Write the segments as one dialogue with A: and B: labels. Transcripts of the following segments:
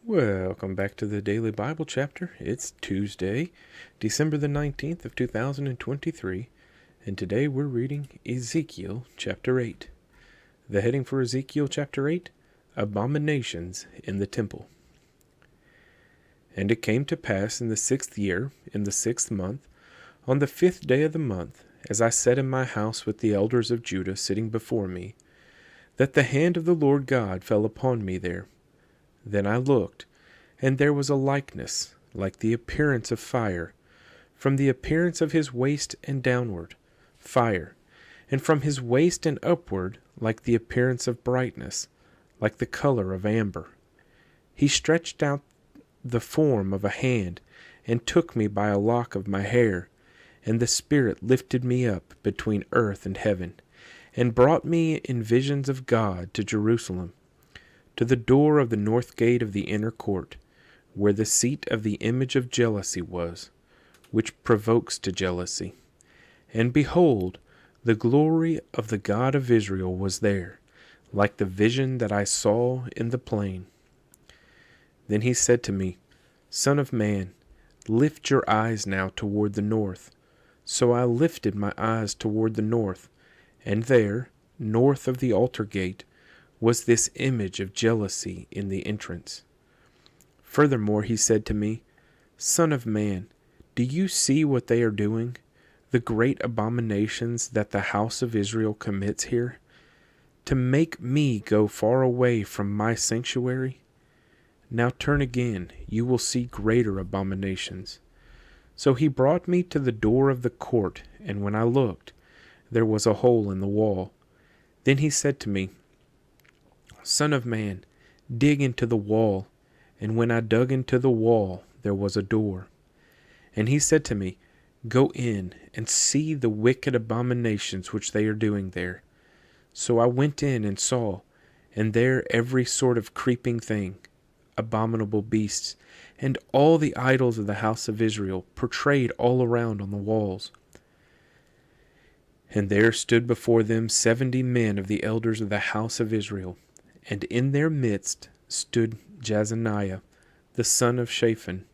A: Welcome back to the Daily Bible Chapter. It's Tuesday, December the 19th of 2023, and today we're reading Ezekiel chapter 8. The heading for Ezekiel chapter 8, Abominations in the Temple. And it came to pass in the 6th year, in the 6th month, on the 5th day of the month, as I sat in my house with the elders of Judah sitting before me, that the hand of the Lord God fell upon me there. Then I looked, and there was a likeness, like the appearance of fire, from the appearance of his waist and downward, fire, and from his waist and upward, like the appearance of brightness, like the color of amber. He stretched out the form of a hand, and took me by a lock of my hair, and the Spirit lifted me up between earth and heaven, and brought me in visions of God to Jerusalem, to the door of the north gate of the inner court, where the seat of the image of jealousy was, which provokes to jealousy. And behold, the glory of the God of Israel was there, like the vision that I saw in the plain. Then he said to me, Son of man, lift your eyes now toward the north. So I lifted my eyes toward the north, and there, north of the altar gate, was this image of jealousy in the entrance. Furthermore he said to me, Son of man, do you see what they are doing, the great abominations that the house of Israel commits here, to make me go far away from my sanctuary? Now turn again, you will see greater abominations. So he brought me to the door of the court, and when I looked, there was a hole in the wall. Then he said to me, Son of man, dig into the wall. And when I dug into the wall, there was a door. And he said to me, Go in and see the wicked abominations which they are doing there. So I went in and saw, and there every sort of creeping thing, abominable beasts, and all the idols of the house of Israel, portrayed all around on the walls. And there stood before them 70 men of the elders of the house of Israel, and in their midst stood Jazaniah, the son of Shaphan.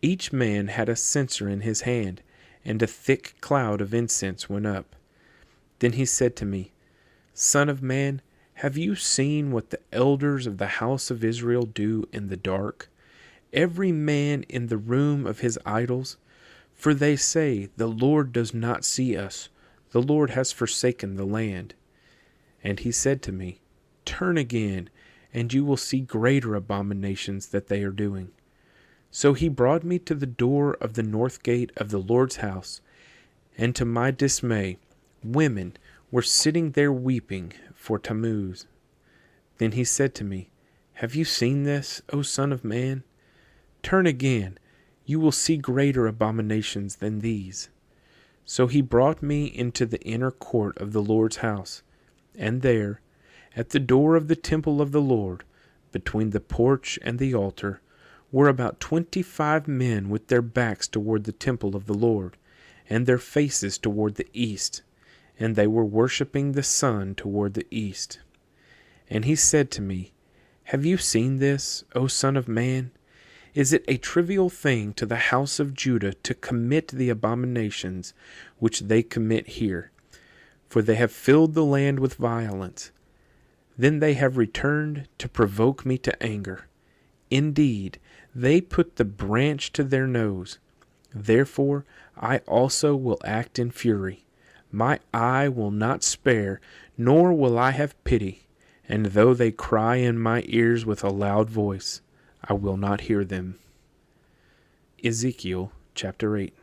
A: Each man had a censer in his hand, and a thick cloud of incense went up. Then he said to me, Son of man, have you seen what the elders of the house of Israel do in the dark, every man in the room of his idols? For they say, The Lord does not see us, the Lord has forsaken the land. And he said to me, Turn again, and you will see greater abominations that they are doing. So he brought me to the door of the north gate of the Lord's house, and to my dismay, women were sitting there weeping for Tammuz. Then he said to me, Have you seen this, O son of man? Turn again, you will see greater abominations than these. So he brought me into the inner court of the Lord's house, and there, at the door of the temple of the Lord, between the porch and the altar, were about 25 men with their backs toward the temple of the Lord, and their faces toward the east, and they were worshipping the sun toward the east. And he said to me, Have you seen this, O son of man? Is it a trivial thing to the house of Judah to commit the abominations which they commit here? For they have filled the land with violence. Then they have returned to provoke me to anger. Indeed, they put the branch to their nose. Therefore I also will act in fury. My eye will not spare, nor will I have pity. And though they cry in my ears with a loud voice, I will not hear them. Ezekiel chapter 8.